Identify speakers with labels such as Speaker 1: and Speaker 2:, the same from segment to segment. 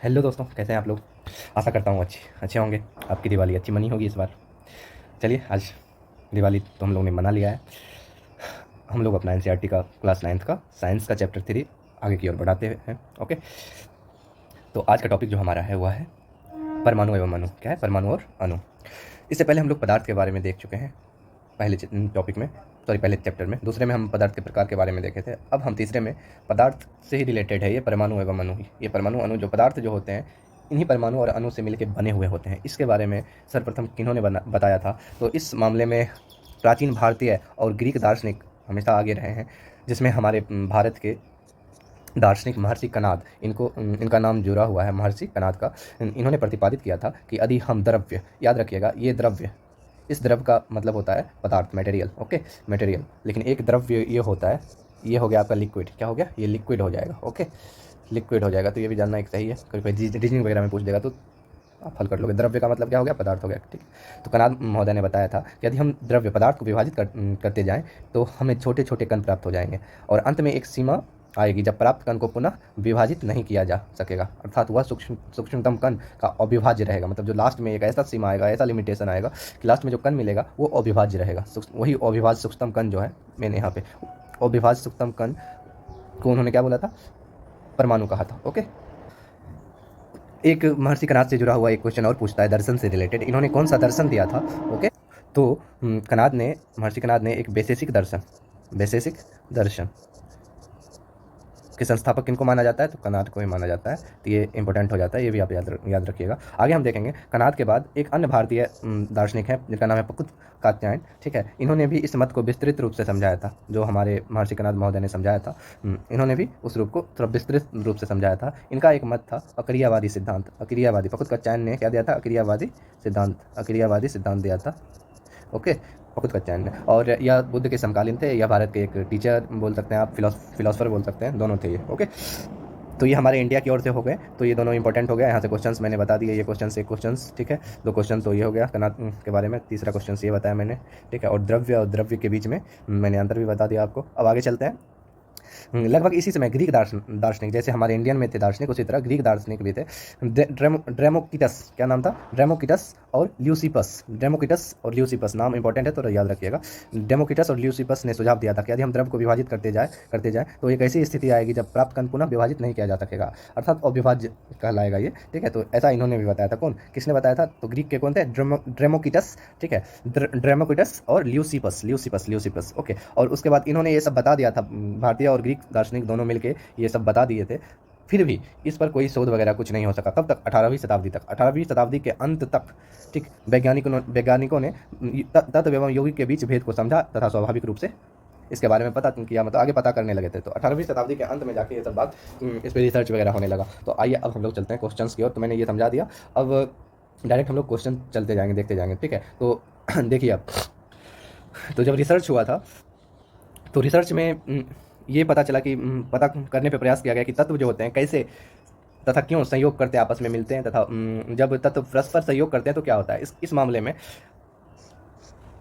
Speaker 1: Hello दोस्तों, कैसे हैं आप लोग। आशा करता हूँ अच्छे होंगे। आपकी दिवाली अच्छी मनी होगी इस बार। चलिए, आज दिवाली तो हम लोग ने मना लिया है। हम लोग अपना एनसीईआरटी का क्लास 9th का साइंस का चैप्टर 3 आगे की ओर बढ़ाते हैं। ओके, तो आज का टॉपिक जो हमारा है वह है परमाणु एवं अणु। क्या है? परमाणु और अणु। इससे पहले हम लोग पदार्थ के बारे में देख चुके हैं, पहले टॉपिक में, पहले चैप्टर में। दूसरे में हम पदार्थ के प्रकार के बारे में देखे थे। अब हम तीसरे में पदार्थ से ही रिलेटेड है ये परमाणु एवं अणु ही। ये परमाणु अणु जो पदार्थ जो होते हैं, इन्हीं परमाणु और अणु से मिलकर बने हुए होते हैं। इसके बारे में सर्वप्रथम किन्होंने बताया था? तो इस मामले में प्राचीन भारतीय और ग्रीक दार्शनिक हमेशा आगे रहे हैं, जिसमें हमारे भारत के दार्शनिक महर्षि कणाद, इनका नाम जुड़ा हुआ है महर्षि कणाद का। इन्होंने प्रतिपादित किया था कि यदि हम द्रव्य, याद रखिएगा ये द्रव्य, इस द्रव का मतलब होता है पदार्थ, मटेरियल। Okay, material. लेकिन एक द्रव्य ये होता है, ये हो गया आपका लिक्विड। क्या हो गया? ये लिक्विड हो जाएगा। ओके, लिक्विड हो जाएगा। तो ये भी जानना एक सही है, कभी रीजनिंग वगैरह में पूछ देगा तो आप हल कर लोगे। द्रव्य का मतलब क्या हो गया? पदार्थ हो गया। ठीक। तो कणाद महोदय ने बताया था कि यदि हम द्रव्य पदार्थ को विभाजित करते जाएं तो हमें छोटे छोटे कण प्राप्त हो जाएंगे, और अंत में एक सीमा आएगी जब प्राप्त कण को पुनः विभाजित नहीं किया जा सकेगा, अर्थात वह सूक्ष्मतम कण का अविभाज्य रहेगा। मतलब जो लास्ट में एक ऐसा सीमा आएगा, ऐसा लिमिटेशन आएगा कि लास्ट में जो कण मिलेगा वो अविभाज्य रहेगा। वही अविभाज्य सूक्ष्मतम कण जो है, मैंने यहाँ पे अविभाज्य सूक्ष्मतम कण को उन्होंने क्या बोला था? परमाणु कहा था। ओके, एक महर्षि कणाद से जुड़ा हुआ एक क्वेश्चन और पूछता है दर्शन से रिलेटेड। इन्होंने कौन सा दर्शन दिया था? ओके, तो महर्षि कणाद ने एक वैशेषिक दर्शन के संस्थापक किनको माना जाता है? तो कणाद को ही माना जाता है। तो ये इंपॉर्टेंट हो जाता है, ये भी आप याद रखिएगा। आगे हम देखेंगे कणाद के बाद एक अन्य भारतीय दार्शनिक है जिनका नाम है पकुत कात्यायन। ठीक है, इन्होंने भी इस मत को विस्तृत रूप से समझाया था, जो हमारे महर्षि कणाद महोदय ने समझाया था। इन्होंने भी उस रूप को थोड़ा विस्तृत रूप से समझाया था। इनका एक मत था अक्रियावादी सिद्धांत। अक्रियावादी, पकुत कात्यायन ने क्या दिया था? अक्रियावादी सिद्धांत दिया था। ओके, बहुत कच्चायन ने। और यह बुद्ध के समकालीन थे, यह भारत के एक टीचर बोल सकते हैं आप, फिलोसफर बोल सकते हैं, दोनों थे ये। ओके, तो ये हमारे इंडिया की ओर से हो गए, तो ये दोनों इंपॉर्टेंट हो गया। यहाँ से क्वेश्चंस मैंने बता दिए, ये क्वेश्चंस। ठीक है, 2 क्वेश्चन तो ये हो गया कणाद के बारे में, तीसरा क्वेश्चन ये बताया मैंने। ठीक है, और द्रव्य के बीच में मैंने अंतर भी बता दिया आपको। अब आगे चलते हैं। लगभग इसी समय ग्रीक दार्शनिक, जैसे हमारे इंडियन में थे दार्शनिक, उसी तरह ग्रीक दार्शनिक भी थे। ड्रेमोकिटस, क्या नाम था? ड्रेमोकिटस और ल्यूसिपस नाम इंपॉर्टेंट है तो याद रखिएगा। डेमोकिटस और ल्यूसिपस ने सुझाव दिया था कि यदि हम द्रव को विभाजित करते जाए तो एक ऐसी स्थिति आएगी जब प्राप्त कण पुनः विभाजित नहीं किया जा सकेगा, अर्थात अविभाज्य कहलाएगा ये। ठीक है, तो ऐसा इन्होंने भी बताया था। कौन, किसने बताया था? तो ग्रीक के कौन थे? ड्रेमोकिटस। ठीक है, ड्रेमोकिटस और ल्यूसिपस। ओके, और उसके बाद इन्होंने ये सब बता दिया था, भारतीय और ग्रीक दार्शनिक दोनों मिलके ये सब बता दिए थे। फिर भी इस पर कोई शोध वगैरह कुछ नहीं हो सका। कब तक? 18वीं शताब्दी के अंत तक। ठीक, वैज्ञानिकों ने तत्व एवं यौगिक के बीच भेद को समझा तथा स्वाभाविक रूप से इसके बारे में पता किया, मतलब आगे पता करने लगे थे। तो 18वीं शताब्दी के अंत में जाके ये सब बात, इस पर रिसर्च वगैरह होने लगा। तो आइए अब हम लोग चलते हैं क्वेश्चंस की ओर। तो मैंने ये समझा दिया, अब डायरेक्ट हम लोग क्वेश्चन चलते जाएंगे, देखते जाएंगे। ठीक है, तो देखिए अब, तो जब रिसर्च हुआ था तो रिसर्च में ये पता चला कि पता करने पे प्रयास किया गया कि तत्व जो होते हैं कैसे तथा क्यों संयोग करते हैं, आपस में मिलते हैं, तथा जब तत्व परस्पर सहयोग करते हैं तो क्या होता है। इस मामले में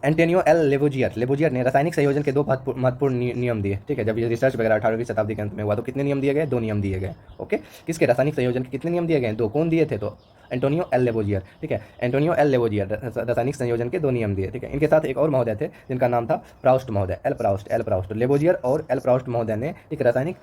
Speaker 1: एंटोनियो एल लेवोजियर ने रासायनिक संयोजन के 2 महत्वपूर्ण नियम दिए। ठीक है, जब ये रिसर्च वगैरह 18वीं शताब्दी के अंत में हुआ तो कितने नियम दिए गए? 2 नियम दिए गए। ओके, किसके? रासायनिक संयोजन के कितने नियम दिए गए? 2। कौन दिए थे? तो एंटोनियो एल लेवोजियर। ठीक है, एंटोनियो एल लेवोजियर रासायनिक संयोजन के 2 नियम दिए। ठीक है, इनके साथ एक और महोदय थे जिनका नाम था प्राउस्ट महोदय, एल प्राउस्ट। लेवोजियर और एल प्राउस्ट महोदय ने एक रासायनिक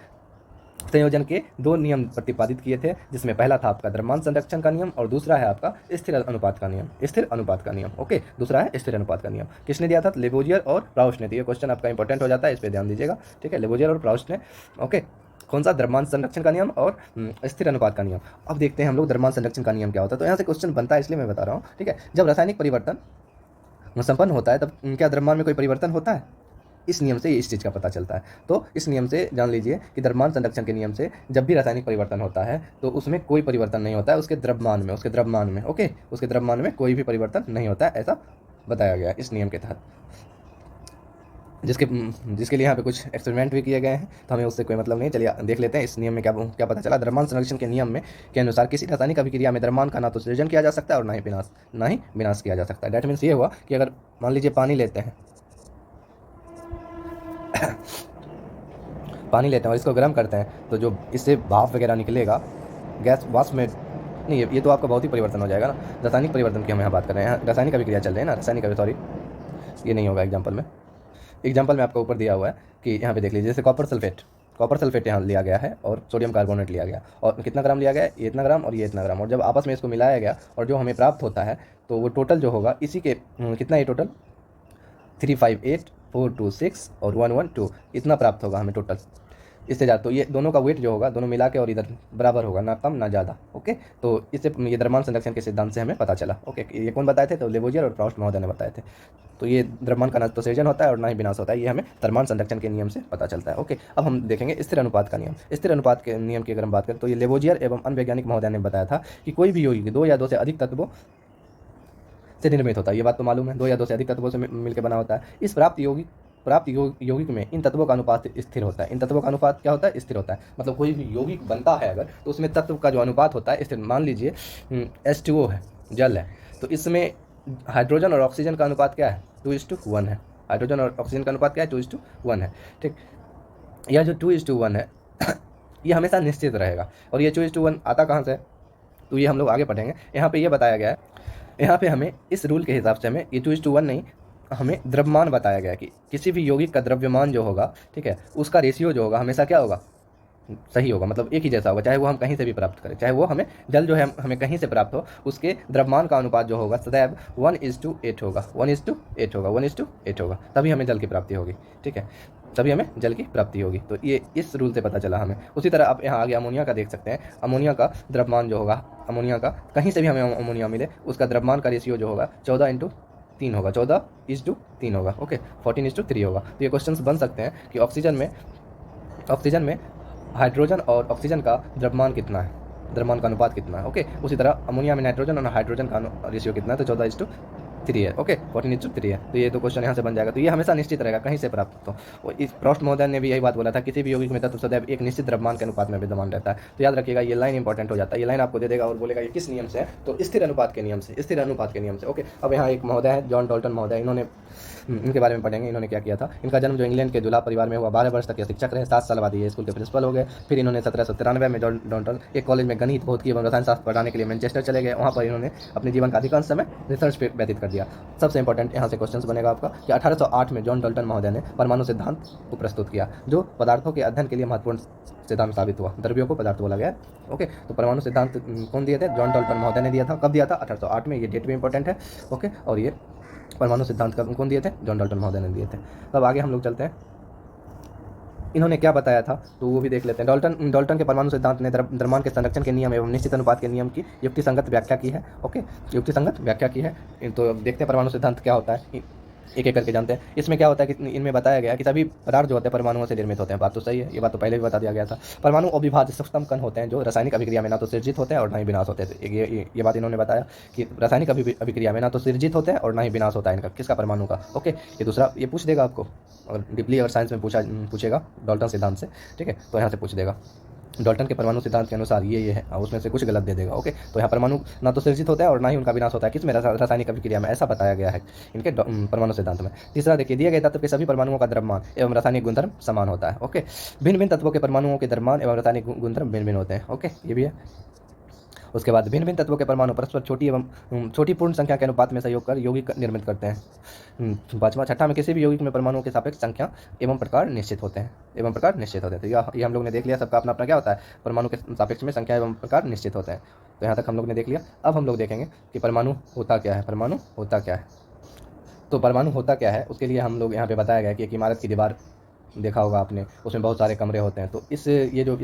Speaker 1: संयोजन के 2 नियम प्रतिपादित किए थे, जिसमें पहला था आपका द्रव्यमान संरक्षण का नियम और दूसरा है आपका स्थिर अनुपात का नियम। ओके, दूसरा है स्थिर अनुपात का नियम। किसने दिया था? लेवोजियर और प्राउस्ट ने। तो ये क्वेश्चन आपका इंपॉर्टेंट हो जाता है, इस पर ध्यान दीजिएगा। ठीक है, लेवोजियर और प्राउस्ट ने। ओके, कौन सा? द्रव्यमान संरक्षण का नियम और स्थिर अनुपात का नियम। अब देखते हैं हम लोग द्रव्यमान संरक्षण का नियम क्या होता है। तो यहाँ से क्वेश्चन बनता है, इसलिए मैं बता रहा हूँ। ठीक है, जब रासायनिक परिवर्तन संपन्न होता है तब क्या द्रव्यमान में कोई परिवर्तन होता है? इस नियम से इस चीज़ का पता चलता है। तो इस नियम से जान लीजिए कि द्रव्यमान संरक्षण के नियम से जब भी रासायनिक परिवर्तन होता है तो उसमें कोई परिवर्तन नहीं होता है उसके द्रव्यमान में। ओके, उसके द्रव्यमान में कोई भी परिवर्तन नहीं होता है, ऐसा बताया गया है इस नियम के तहत। जिसके लिए यहाँ पे कुछ एक्सपेरिमेंट भी किए गए हैं, तो हमें उससे कोई मतलब नहीं। चलिए देख लेते हैं इस नियम में क्या पता चला। द्रव्यमान संरक्षण के नियम में के अनुसार किसी रासायनिक अभिक्रिया में द्रव्यमान का ना तो सृजन किया जा सकता है और ना ही विनाश किया जा सकता है। दैट मीन्स ये हुआ कि अगर मान लीजिए पानी लेते हैं और इसको गर्म करते हैं तो जो इससे भाप वगैरह निकलेगा गैस वाष्प में नहीं, ये तो आपका भौतिक परिवर्तन हो जाएगा ना, रासायनिक परिवर्तन की हम यहाँ बात कर रहे हैं, रासायनिक अभिक्रिया चल रही है ना, रासायनिक सॉरी, ये नहीं होगा एग्जाम्पल में। एग्जाम्पल में आपका ऊपर दिया हुआ है कि यहाँ पे देख लीजिए, जैसे कॉपर सल्फेट यहाँ लिया गया है और सोडियम कार्बोनेट लिया गया, और कितना ग्राम लिया गया है, ये इतना ग्राम और ये इतना ग्राम, और जब आपस में इसको मिलाया गया और जो हमें प्राप्त होता है तो वो टोटल जो होगा इसी के कितना, ये टोटल 358 426 और 112 इतना प्राप्त होगा हमें टोटल। इससे ज़्यादा तो ये दोनों का वेट जो होगा दोनों मिला के और इधर बराबर होगा, ना कम ना ज़्यादा। ओके, तो इससे ये द्रव्यमान संरक्षण के सिद्धांत से हमें पता चला। ओके, ये कौन बताए थे, तो लेवोजियर और प्रॉस्ट महोदय ने बताए थे। तो ये द्रव्यमान का ना तो सृजन होता है और ना ही विनाश होता है, ये हमें द्रव्यमान संरक्षण के नियम से पता चलता है। ओके, अब हम देखेंगे स्थिर अनुपात का नियम। स्थिर अनुपात के नियम की अगर हम बात करें तो ये लेवोजियर एवं अन्य वैज्ञानिक महोदय ने बताया था कि कोई भी यौगिक 2 या 2 से अधिक तत्वों से निर्मित होता है। ये बात तो मालूम है, 2 या 2 से अधिक तत्वों से मिलकर बना होता है। इस प्राप्त यौगिक में इन तत्वों का अनुपात स्थिर होता है। इन तत्वों का अनुपात क्या होता है, स्थिर होता है। मतलब कोई भी यौगिक बनता है अगर, तो उसमें तत्व का जो अनुपात होता है स्थिर। मान लीजिए H2O है, जल है, तो इसमें हाइड्रोजन और ऑक्सीजन का अनुपात क्या है, 2:1 है। हाइड्रोजन और ऑक्सीजन का अनुपात क्या है, 2:1 है। ठीक, यह जो 2:1 है ये हमेशा निश्चित रहेगा। और ये 2:1 आता कहाँ से है, तो ये हम लोग आगे पढ़ेंगे। यहाँ पे ये बताया गया है, यहाँ पे हमें इस रूल के हिसाब से हमें ये 2:1 नहीं, हमें द्रव्यमान बताया गया है कि किसी भी यौगिक का द्रव्यमान जो होगा, ठीक है, उसका रेशियो जो होगा हमेशा क्या होगा, सही होगा। मतलब एक ही जैसा होगा, चाहे वो हम कहीं से भी प्राप्त करें, चाहे वो हमें जल जो है हमें कहीं से प्राप्त हो, उसके द्रव्यमान का अनुपात जो होगा सदैव 1:8 होगा, 1:8 होगा, 1:8 होगा, तभी हमें जल की प्राप्ति होगी। ठीक है, तभी हमें जल की प्राप्ति होगी। तो ये इस रूल से पता चला हमें। उसी तरह आप यहाँ आगे अमोनिया का देख सकते हैं। अमोनिया का द्रव्यमान जो होगा, अमोनिया का कहीं से भी हमें अमोनिया मिले, उसका द्रव्यमान का रेशियो जो होगा 14:3 होगा, 14:3 होगा। ओके, 14:3 होगा। तो ये क्वेश्चन बन सकते हैं कि ऑक्सीजन में हाइड्रोजन और ऑक्सीजन का द्रव्यमान कितना है, द्रव्यमान का अनुपात कितना है। ओके, उसी तरह अमोनिया में नाइट्रोजन और हाइड्रोजन का रेशियो कितना है, तो 14:3 है। ओके, 14:3 है। तो ये तो क्वेश्चन यहाँ से बन जाएगा। तो ये हमेशा निश्चित रहेगा, कहीं से प्राप्त हो। इस प्रॉस्ट महोदय ने भी यही बात बोला था, किसी भी यौगिक में तत्व सदैव एक निश्चित द्रव्यमान के अनुपात में विद्यमान रहता है। तो याद रखिएगा, ये लाइन इंपॉर्टेंट हो जाता है। ये लाइन आपको दे देगा और बोलेगा ये किस नियम से है, तो स्थिर अनुपात के नियम से, स्थिर अनुपात के नियम से। ओके, अब यहाँ एक महोदय है जॉन डाल्टन महोदय, इनके बारे में पढ़ेंगे। इन्होंने क्या किया था, इनका जन्म जो इंग्लैंड के दुला परिवार में हुआ, 12 वर्ष तक ये शिक्षक रहे, 7 साल बाद ये स्कूल के प्रिंसिपल हो गए। फिर इन्होंने 1793 में जॉन डाल्टन एक कॉलेज में गणित, भौतिकी एवं रसायन शास्त्र पढ़ाने के लिए मैनचेस्टर चले गए। वहाँ पर इन्होंने अपने जीवन का अधिकांश समय रिसर्च पे व्यतीत कर दिया। सबसे इंपॉर्टेंट यहाँ से क्वेश्चन बनेगा आपका कि 1808 में जॉन डाल्टन महोदय ने परमाणु सिद्धांत को प्रस्तुत किया, जो पदार्थों के अध्ययन के लिए महत्वपूर्ण सिद्धांत साबित हुआ। द्रव्यों को पदार्थ बोला गया। ओके, तो परमाणु सिद्धांत कौन दिए थे, जॉन डाल्टन महोदय ने दिया था। कब दिया था, 1808 में। ये डेट भी इंपॉर्टेंट है। ओके, और ये परमाणु सिद्धांत कौन दिए थे, जॉन डाल्टन महोदय ने दिए थे। तब आगे हम लोग चलते हैं, इन्होंने क्या बताया था तो वो भी देख लेते हैं। डाल्टन के परमाणु सिद्धांत ने द्रव्यमान के संरक्षण के नियम एवं निश्चित अनुपात के नियम की युक्तिसंगत व्याख्या की है। ओके, युक्तिसंगत व्याख्या की है। तो देखते हैं परमाणु सिद्धांत क्या होता है, एक एक करके जानते हैं। इसमें क्या होता है कि इनमें बताया गया कि सभी पदार्थ जो होते हैं परमाणुओं से निर्मित होते हैं। बात तो सही है, ये बात तो पहले भी बता दिया गया था। परमाणु अविभाज्य सूक्ष्म कण होते हैं जो रासायनिक अभिक्रिया में ना तो सृजित होते हैं और ना ही विनाश होते हैं। ये बात इन्होंने बताया कि रासायनिक अभिक्रिया में ना तो सृजित होते हैं और ना ही विनाश होता है इनका, किसका, परमाणु का। ओके, ये दूसरा ये पूछ देगा आपको, और डीपली अगर साइंस में पूछेगा डाल्टन सिद्धांत से, ठीक है, तो यहाँ से पूछ देगा डाल्टन के परमाणु सिद्धांत के अनुसार ये है, और उसमें से कुछ गलत दे देगा। ओके, तो यहाँ परमाणु ना तो सृजित होता है और ना ही उनका विनाश होता है, किसमें, रासायनिक अभिक्रिया में, ऐसा बताया गया है इनके परमाणु सिद्धांत में। तीसरा देखिए, दिए गए तत्व के सभी परमाणुओं का द्रव्यमान एवं रासायनिक गुणधर्म समान होता है। ओके, भिन्न भिन्न तत्वों के परमाणुओं के द्रव्यमान एवं रासायनिक गुणधर्म भिन्न भिन्न होते हैं। ओके, ये भी है। उसके बाद भिन्न भिन्न तत्वों के परमाणु परस्पर छोटी पूर्ण संख्या के अनुपात में सहयोग कर यौगिक निर्मित करते हैं। पाँचवा छठा में किसी भी यौगिक में परमाणुओं के सापेक्ष संख्या एवं प्रकार निश्चित होते हैं, तो ये हम लोग ने देख लिया, सबका अपना अपना क्या होता है, परमाणु के सापेक्ष में संख्या एवं प्रकार निश्चित होते हैं। तो यहाँ तक हम लोग ने देख लिया। अब हम लोग देखेंगे कि परमाणु होता क्या है, तो परमाणु होता क्या है, उसके लिए हम लोग यहाँ पे बताया गया कि एक इमारत की दीवार देखा होगा आपने, उसमें बहुत सारे कमरे होते हैं। तो इस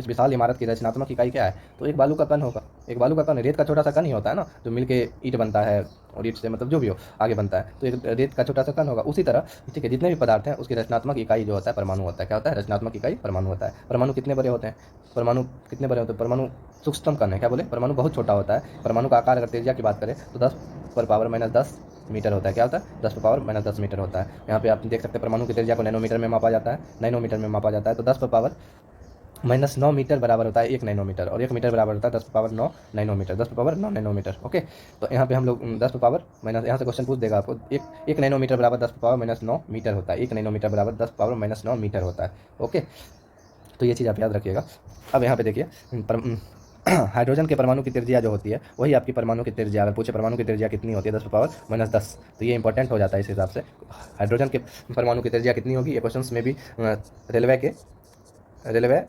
Speaker 1: विशाल इमारत की रचनात्मक इकाई क्या है, तो एक बालू का कण होगा। एक बालू का कण, रेत का छोटा सा कण ही होता है ना, जो मिलके ईंट बनता है, और ईंट से मतलब जो भी हो आगे बनता है, तो एक रेत का छोटा सा कण होगा। उसी तरह ठीक है, जितने भी पदार्थ हैं उसकी रचनात्मक इकाई जो होता है परमाणु होता है। क्या होता है, रचनात्मक इकाई परमाणु होता है। परमाणु कितने बड़े होते हैं, परमाणु सूक्ष्म कण है। क्या बोले, परमाणु बहुत छोटा होता है। परमाणु का आकार अगर त्रिज्या की बात करें तो 10⁻⁻10 मीटर होता है। क्या होता है, 10⁻⁻10 मीटर होता है। यहाँ पे आप देख सकते हैं परमाणु की त्रिज्या को नैनोमीटर में मापा जाता है। तो 10⁻⁻9 मीटर बराबर होता है 1 नैनोमीटर, और 1 मीटर बराबर होता है 10⁻9 नैनोमीटर, 10⁻9 नैनोमीटर। ओके, तो यहाँ पे हम लोग 10⁻⁻, यहाँ से क्वेश्चन पूछ देगा आपको, एक नैनोमीटर बराबर 10⁻⁻9 मीटर होता है। 1 नैनोमीटर बराबर 10⁻⁻9 मीटर होता है। ओके, तो ये चीज़ आप याद रखिएगा। अब यहाँ पे देखिए हाइड्रोजन के परमाणु की त्रिज्या जो होती है वही आपकी परमाणु की त्रिज्या, अगर पूछे परमाणु की त्रिज्या कितनी होती है 10⁻⁻10, तो ये इंपॉर्टेंट हो जाता है इस हिसाब से। हाइड्रोजन के परमाणु की त्रिज्या कितनी होगी, ये क्वेश्चन में भी रेलवे रेलवे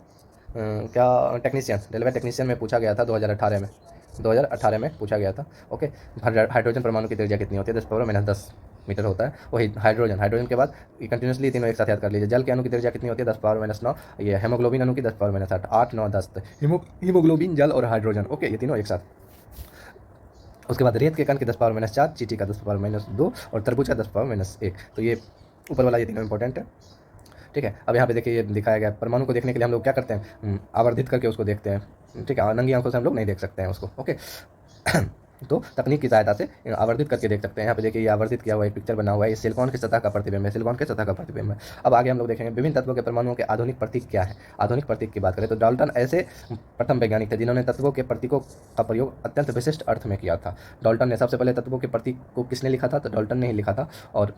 Speaker 1: टेक्नीशियन में पूछा गया था 2018 में पूछा गया था। ओके, हाइड्रोजन परमाणु की त्रिज्या कितनी होती है, 10⁻⁻10 मीटर होता है। वही हाइड्रोजन के बाद कंटिन्यूसली तीनों एक साथ याद कर लीजिए। जल के अणु की त्रिज्या कितनी होती है, 10⁻⁹ ये हेमोग्लोबिन अणु की 10⁻8, 8, 9, 10 हीमोग्लोबिन, जल और हाइड्रोजन। ओके, ये तीनों एक साथ। उसके बाद रेत के कण की 10⁻⁴, चींटी का 10⁻2 और तरबूज का 10⁻1। तो ये ऊपर वाला ये तीनों इंपॉर्टेंट है, ठीक है। अब यहाँ पे देखिए ये दिखाया गया, परमाणु को देखने के लिए हम लोग क्या करते हैं, आवर्धित करके उसको देखते हैं, ठीक है। नंगी आंखों से हम लोग नहीं देख सकते हैं उसको, ओके। तो तकनीक की सहायता से आवर्धित करके देख सकते हैं। यहाँ पे देखिए ये आवर्धित किया हुआ एक पिक्चर बना हुआ है, ये सिलिकॉन की सतह का प्रतिबिंब है, सिलिकॉन की सतह का प्रतिबिंब है। अब आगे हम लोग देखेंगे विभिन्न तत्वों के परमाणुओं के आधुनिक प्रतीक क्या है। आधुनिक प्रतीक की बात करें तो डाल्टन ऐसे प्रथम वैज्ञानिक थे जिन्होंने तत्वों के प्रतीकों का प्रयोग अत्यंत विशिष्ट अर्थ में किया था। डाल्टन ने सबसे पहले तत्वों के प्रतीक को किसने लिखा था, तो डाल्टन ने ही लिखा था। और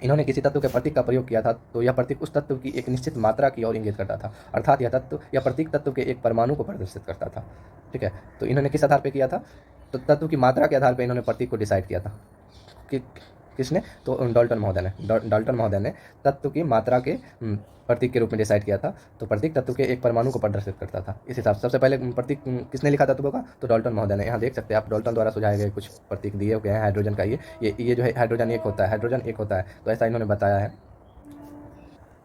Speaker 1: इन्होंने किसी तत्व के प्रतीक का प्रयोग किया था तो यह प्रतीक उस तत्व की एक निश्चित मात्रा की ओर इंगित करता था, अर्थात यह प्रतीक तत्व के एक परमाणु को प्रदर्शित करता था, ठीक है। तो इन्होंने किस आधार पर किया था, तो तत्व की मात्रा के आधार पर इन्होंने प्रतीक को डिसाइड किया था कि किसने, तो डाल्टन महोदय ने तत्व की मात्रा के प्रतीक के रूप में डिसाइड किया था। तो प्रतीक तत्व के एक परमाणु को प्रदर्शित करता था। इस हिसाब से सबसे पहले प्रतीक किसने लिखा तत्वों का, तो डाल्टन महोदय ने। यहाँ देख सकते हैं आप, डाल्टन द्वारा सुझाए गए कुछ प्रतीक दिए गए हैं। हाइड्रोजन का ये जो है हाइड्रोजन एक होता है, तो ऐसा इन्होंने बताया है।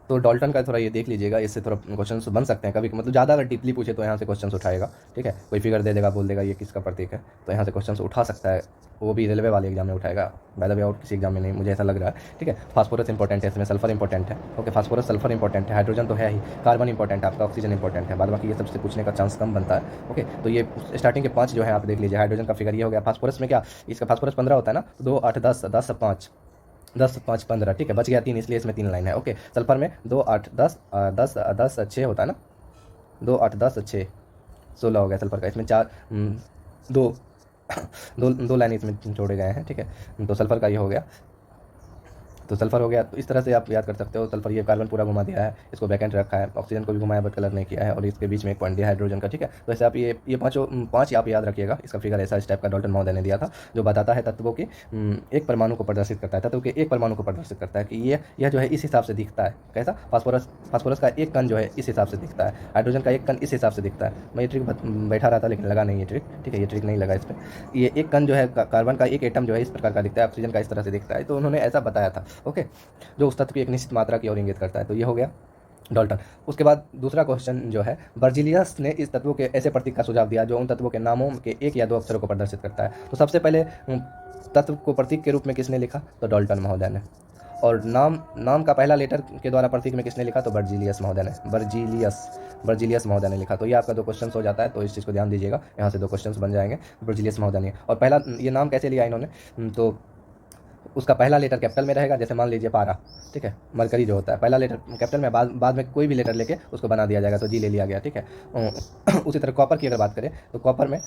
Speaker 1: तो डाल्टन का थोड़ा ये देख लीजिएगा, इससे थोड़ा क्वेश्चन बन सकते हैं कभी, मतलब ज़्यादा अगर डीपली पूछे तो यहाँ से क्वेश्चन उठाएगा, ठीक है। कोई फिगर दे देगा, बोल देगा ये किसका प्रतीक है, तो यहाँ से क्वेश्चन उठा सकता है, वो भी रेलवे वाले एग्जाम में उठाएगा, बाय द वे और किसी एग्जाम में नहीं, मुझे ऐसा लग रहा है, ठीक है। फास्फोरस इंपॉर्टेंट है, इसमें सल्फर इंपॉर्टेंट है, ओके। फास्फोरस सल्फर इंपॉर्टेंट है, हाइड्रोजन तो है ही, कार्बन इंपॉर्टेंट है आपका, ऑक्सीजन इंपॉर्टेंट है, बाद बाकी ये सबसे पूछने का चांस कम बनता है, ओके। तो ये स्टार्टिंग के 5 जो है आप देख लीजिए। हाइड्रोजन का फिगर ये हो गया। फास्फोरस में क्या, इसका फास्फोरस 15 होता है ना, तो 2, 8, 10, 10, 5, 10, 5, 15, ठीक है। बच गया 3, इसलिए इसमें 3 लाइन है, ओके। सल्फर में 2, 8, 10, 10, 6 होता है ना, 2, 8, 10, 6, 16 हो गया सल्फर का। इसमें 4, 2 2 लाइन इसमें जोड़े गए हैं, ठीक है। तो सल्फर का ये हो गया, तो सल्फर हो गया। तो इस तरह से आप याद कर सकते हो। सल्फर ये कार्बन पूरा घुमा दिया है, इसको वैकेंट रखा है, ऑक्सीजन को भी घुमाया बट कलर नहीं किया है, और इसके बीच में एक पॉइंट दिया है हाइड्रोजन का, ठीक है। तो ऐसे आप ये पाँच आप याद रखिएगा। इसका फिगर ऐसा इस टाइप का डाल्टन महोदय ने दिया था, जो बताता है तत्वों के एक परमाणु को प्रदर्शित करता है, तत्व के एक परमाणु को प्रदर्शित करता है कि यह जो है इस हिसाब से दिखता है। कैसा, फास्फोरस का एक कण जो है इस हिसाब से दिखता है, हाइड्रोजन का एक कण इस हिसाब से दिखता है। मैं ये ट्रिक बैठा रहा था लेकिन लगा नहीं ये ट्रिक, ठीक है। ये ट्रिक नहीं लगा इस पर। ये एक कण जो है कार्बन का एक एटम जो है इस प्रकार का दिखता है, ऑक्सीजन का इस तरह से दिखता है। तो उन्होंने ऐसा बताया था, ओके, जो उस तत्व की एक निश्चित मात्रा की ओर इंगित करता है। तो ये हो गया डाल्टन। उसके बाद दूसरा क्वेश्चन जो है, बर्जीलियस ने इस तत्वों के ऐसे प्रतीक का सुझाव दिया जो उन तत्वों के नामों के 1 या 2 अक्षरों को प्रदर्शित करता है। तो सबसे पहले तत्व को प्रतीक के रूप में किसने लिखा, तो डाल्टन महोदय ने। और नाम का पहला लेटर के द्वारा प्रतीक में किसने लिखा, तो बर्जीलियस महोदय ने लिखा। तो ये आपका 2 क्वेश्चन हो जाता है, तो इस चीज़ को ध्यान दीजिएगा। यहाँ से 2 क्वेश्चन बन जाएंगे, बर्जीलियस महोदय ने। और पहला ये नाम कैसे लिया इन्होंने, तो उसका पहला लेटर कैपिटल में रहेगा, जैसे मान लीजिए पारा, ठीक है। मरकरी जो होता है पहला लेटर कैपिटल में, बाद में कोई भी लेटर लेके उसको बना दिया जाएगा, तो जी ले लिया गया, ठीक है। उसी तरह कॉपर की अगर बात करें तो कॉपर में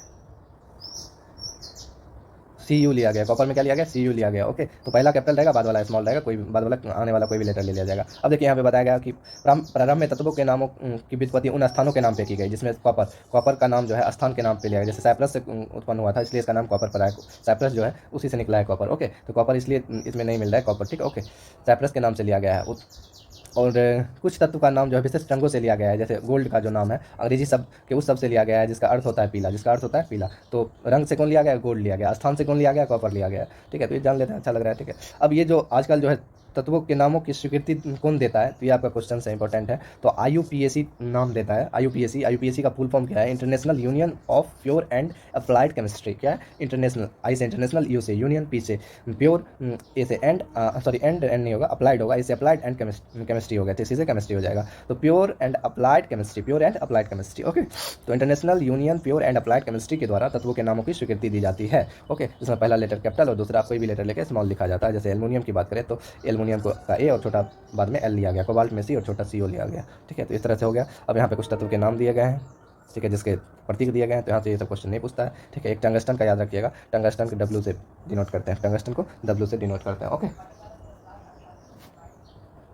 Speaker 1: CU लिया गया, कॉपर में क्या लिया गया, CU लिया गया, ओके। तो पहला कैपिटल रहेगा, बाद वाला स्मॉल रहेगा, कोई बाद वाला आने वाला कोई भी लेटर ले लिया जाएगा। अब देखिए यहाँ पे बताया गया कि प्रारंभ में तत्वों के नामों की व्युत्पत्ति उन स्थानों के नाम पे की गई जिसमें कॉपर का नाम जो है स्थान के नाम पे लिया गया। जैसे साइप्रस से उत्पन्न हुआ था, इसलिए इसका नाम कॉपर पड़ा है। साइप्रस जो है उसी से निकला है कॉपर, ओके। तो कॉपर इसलिए इसमें नहीं मिल रहा है कॉपर, ठीक है, ओके। साइप्रस के नाम से लिया गया है। और कुछ तत्व का नाम जो है विशिष्ट रंगों से लिया गया है, जैसे गोल्ड का जो नाम है अंग्रेजी शब्द के उस शब्द से लिया गया है जिसका अर्थ होता है पीला, तो रंग से कौन लिया गया, गोल्ड लिया गया। स्थान से कौन लिया गया, कॉपर लिया गया, ठीक है। तो ये जान लेते हैं, अच्छा लग रहा है, ठीक है। अब ये जो आजकल जो है तत्वों के नामों की स्वीकृति कौन देता है, तो ये आपका क्वेश्चन से इंपॉर्टेंट है। तो IUPAC नाम देता है। IUPAC का फुल फॉर्म क्या है, international union of pure and applied chemistry. क्या है, इंटरनेशनल, आई से इंटरनेशनल, यू से यूनियन, पी से प्योर, ए से एंड नहीं होगा, अप्लाइड होगा, इसे अप्लाइड एंड केमिस्ट्री हो गया, तो इसी से केमिस्ट्री हो जाएगा। तो pure and applied chemistry, okay. तो international union pure and applied chemistry के द्वारा तत्वों के नामों की स्वीकृति दी जाती है, ओके। जिसमें पहला लेटर कैपिटल और दूसरा कोई भी लेटर लेकर स्मॉल लिखा जाता है। जैसे एल्युमिनियम की बात करें तो एल्युमिनियम को का ए और छोटा बाद में एल लिया गया, कोबाल्ट में C और छोटा CO लिया गया, ठीक है। तो इस तरह से हो गया। अब यहाँ पे कुछ तत्व के नाम दिए गए हैं, ठीक है, जिसके प्रतीक दिए गए हैं। तो यहाँ से ये सब क्वेश्चन नहीं पूछता है, ठीक है। एक टंगस्टन का याद रखिएगा, टंगस्टन को W से डिनोट करते हैं, ओके।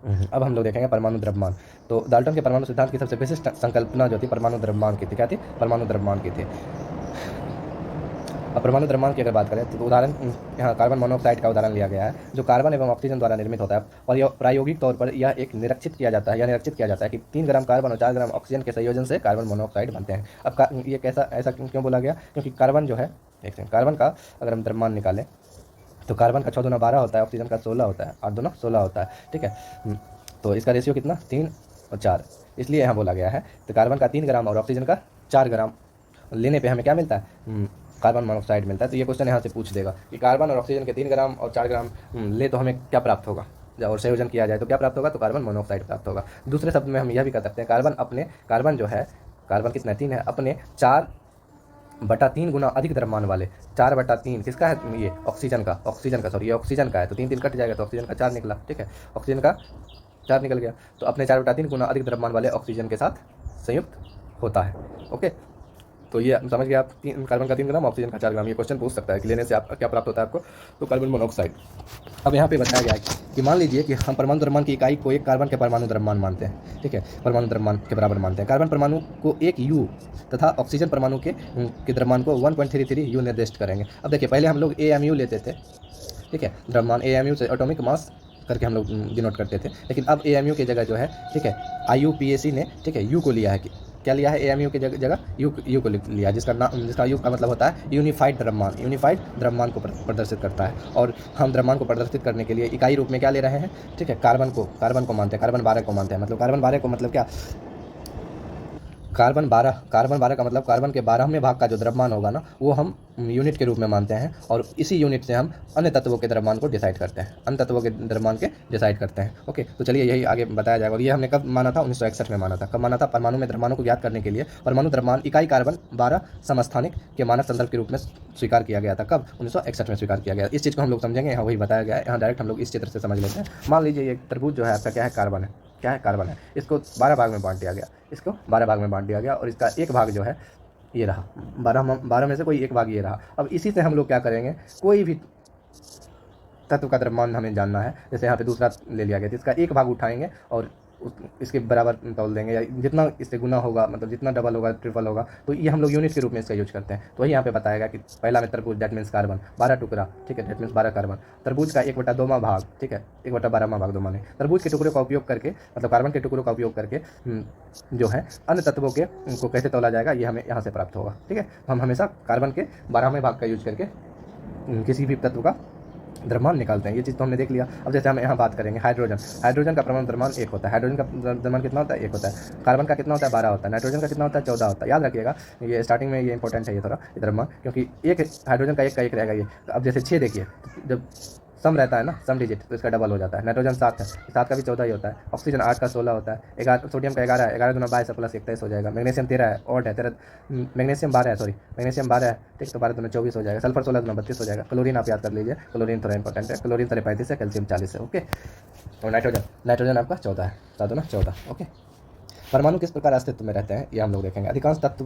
Speaker 1: अब हम लोग देखेंगे परमाणु द्रव्यमान। तो डाल्टन के परमाणु सिद्धांत की सबसे विशिष्ट संकल्पना जो थी परमाणु द्रव्यमान की थी। क्या थी? परमाणु द्रव्यमान की थी। अब परमाणु द्रव्यमान की अगर बात करें तो उदाहरण यहाँ कार्बन मोनोऑक्साइड का उदाहरण लिया गया है, जो कार्बन एवं ऑक्सीजन द्वारा निर्मित होता है। और यह प्रायोगिक तौर पर यह एक निरीक्षित किया जाता है कि 3 ग्राम कार्बन और 4 ग्राम ऑक्सीजन के संयोजन से कार्बन मोनोऑक्साइड बनते हैं। अब ये कैसा ऐसा क्यों बोला गया? क्योंकि कार्बन जो है, एक सेकंड, कार्बन का अगर हम द्रव्यमान निकालें तो कार्बन का 6 दूना 12 होता है, ऑक्सीजन का 16 होता है, 8 दूना 16 होता है। ठीक है, तो इसका रेशियो कितना? 3 और 4, इसलिए यहाँ बोला गया है। तो कार्बन का 3 ग्राम और ऑक्सीजन का 4 ग्राम लेने पे हमें क्या मिलता है? कार्बन मोनोऑक्साइड मिलता है। तो ये क्वेश्चन यहाँ से पूछ देगा कि कार्बन और ऑक्सीजन के 3 ग्राम और 4 ग्राम ले तो हमें क्या प्राप्त होगा, और संयोजन किया जाए तो क्या प्राप्त होगा? तो कार्बन मोनोऑक्साइड प्राप्त होगा। दूसरे शब्द में हम यह भी कर सकते हैं, कार्बन जो है, कार्बन कितना 3 है, अपने 4/3 गुना अधिक द्रव्यमान वाले, 4/3 किसका है? ये ऑक्सीजन का सॉरी, ये ऑक्सीजन का है। तो 3 कट जाएगा तो ऑक्सीजन का 4 निकला। ठीक है, ऑक्सीजन का 4 निकल गया, तो अपने 4/3 गुना अधिक द्रव्यमान वाले ऑक्सीजन के साथ संयुक्त होता है। ओके, तो ये समझ गया आप, कार्बन का 3 ग्राम, ऑक्सीजन का 4 ग्राम। ये क्वेश्चन पूछ सकता है कि लेने से आप क्या प्राप्त होता है आपको? तो कार्बन मोनोऑक्साइड। अब यहाँ पे बताया गया है कि मान लीजिए कि हम परमाणु द्रव्यमान की इकाई को एक कार्बन के परमाणु द्रव्यमान मानते हैं। ठीक है, परमाणु द्रव्यमान के बराबर मानते हैं। कार्बन परमाणु को 1 U तथा ऑक्सीजन परमाणु के द्रव्यमान को 1.33 U निर्दिष्ट करेंगे। अब देखिए, पहले हम लोग AMU लेते थे। ठीक है, द्रव्यमान AMU से एटॉमिक मास करके हम लोग डिनोट करते थे, लेकिन अब AMU की जगह जो है, ठीक है, IUPAC ने, ठीक है, यू को लिया है। क्या लिया है? AMU की जगह यू को लिया, जिसका यू का मतलब होता है यूनिफाइड द्रव्यमान को प्रदर्शित करता है। और हम द्रव्यमान को प्रदर्शित करने के लिए इकाई रूप में क्या ले रहे हैं? ठीक है, कार्बन को मानते हैं, कार्बन 12 को मानते हैं। मतलब कार्बन 12 को मतलब क्या? कार्बन 12 का मतलब कार्बन के 12वें भाग का जो द्रव्यमान होगा ना, वो हम यूनिट के रूप में मानते हैं, और इसी यूनिट से हम अन्य तत्वों के द्रव्यमान को डिसाइड करते हैं, अन्य तत्वों के द्रव्यमान के डिसाइड करते हैं। ओके, तो चलिए यही आगे बताया जाएगा। और ये हमने कब माना था? 1961 में माना था। कब माना था? परमाणु में द्रव्यमानों को ज्ञात करने के लिए परमाणु द्रव्यमान इकाई कार्बन 12 समस्थानिक के मानक संदर्भ के रूप में स्वीकार किया गया था। कब? 1961 में स्वीकार किया गया। इस चीज़ को हम लोग समझेंगे, यहाँ वही बताया गया है। यहाँ डायरेक्ट हम लोग इस चित्र से समझ लेते हैं। मान लीजिए ये तरबूज जो है आपका क्या है? कार्बन है। क्या है? कार्बन है। इसको 12 भाग में बांट दिया गया, और इसका एक भाग जो है ये रहा, 12 में से कोई एक भाग ये रहा। अब इसी से हम लोग क्या करेंगे? कोई भी तत्व का द्रव्यमान हमें जानना है, जैसे यहाँ पे दूसरा ले लिया गया, तो इसका एक भाग उठाएंगे और इसके बराबर तौल देंगे, या जितना इससे गुना होगा, मतलब जितना डबल होगा, ट्रिपल होगा, तो ये हम लोग यूनिट के रूप में इसका यूज करते हैं। तो वही यहाँ पे बताएगा कि पहला में तरबूज, दैट मीन्स कार्बन 12 टुकड़ा। ठीक है, दैट मीन्स 12 कार्बन। तरबूज का 1/2वां भाग, ठीक है, 1/12वां भाग, 2 माने तरबूज के टुकड़ों का उपयोग करके, मतलब कार्बन के टुकड़ों का उपयोग करके जो है अन्य तत्वों के उनको कैसे तोला जाएगा, ये हमें यहाँ से प्राप्त होगा। ठीक है, हम हमेशा कार्बन के 12वें भाग का यूज करके किसी भी तत्व का द्रव्यमान निकालते हैं। ये चीज़ तो हमने देख लिया। अब जैसे हम यहाँ बात करेंगे हाइड्रोजन का परमाणु द्रव्यमान 1 होता है। हाइड्रोजन का द्रव्यमान कितना होता है? 1 होता है। कार्बन का कितना होता है? 12 होता है। नाइट्रोजन का कितना होता है? 14 होता है। याद रखिएगा, ये स्टार्टिंग में ये इंपॉर्टेंट है, ये थोड़ा द्रव्यमान, क्योंकि एक हाइड्रोजन का एक रहेगा ये। अब जैसे 6 देखिए, जब सम रहता है ना, सम डिजिट, तो इसका डबल हो जाता है। नाइट्रोजन 7 है, 7 का भी 14 ही होता है। ऑक्सीजन 8 का 16 होता है। 11, सोडियम का 11 है, 11 दूना 22 प्लस 21 हो जाएगा। मैग्नीशियम 13 है, ऑड है 13, मैग्नीशियम 12 है, मैग्नीशियम 12 है, ठीक, तो 12 दूना 24 हो जाएगा। सल्फर 16 दूना 32 हो जाएगा। क्लोरीन आप याद कर लीजिए, क्लोरीन थोड़ा इंपॉर्टेंट है। क्लोरीन 35 है, कैल्शियम 40 है। ओके, और नाइट्रोजन आपका 14 है, 7 दूना 14। ओके, परमाणु किस प्रकार अस्तित्व में रहते हैं ये हम लोग देखेंगे। अधिकांश तत्व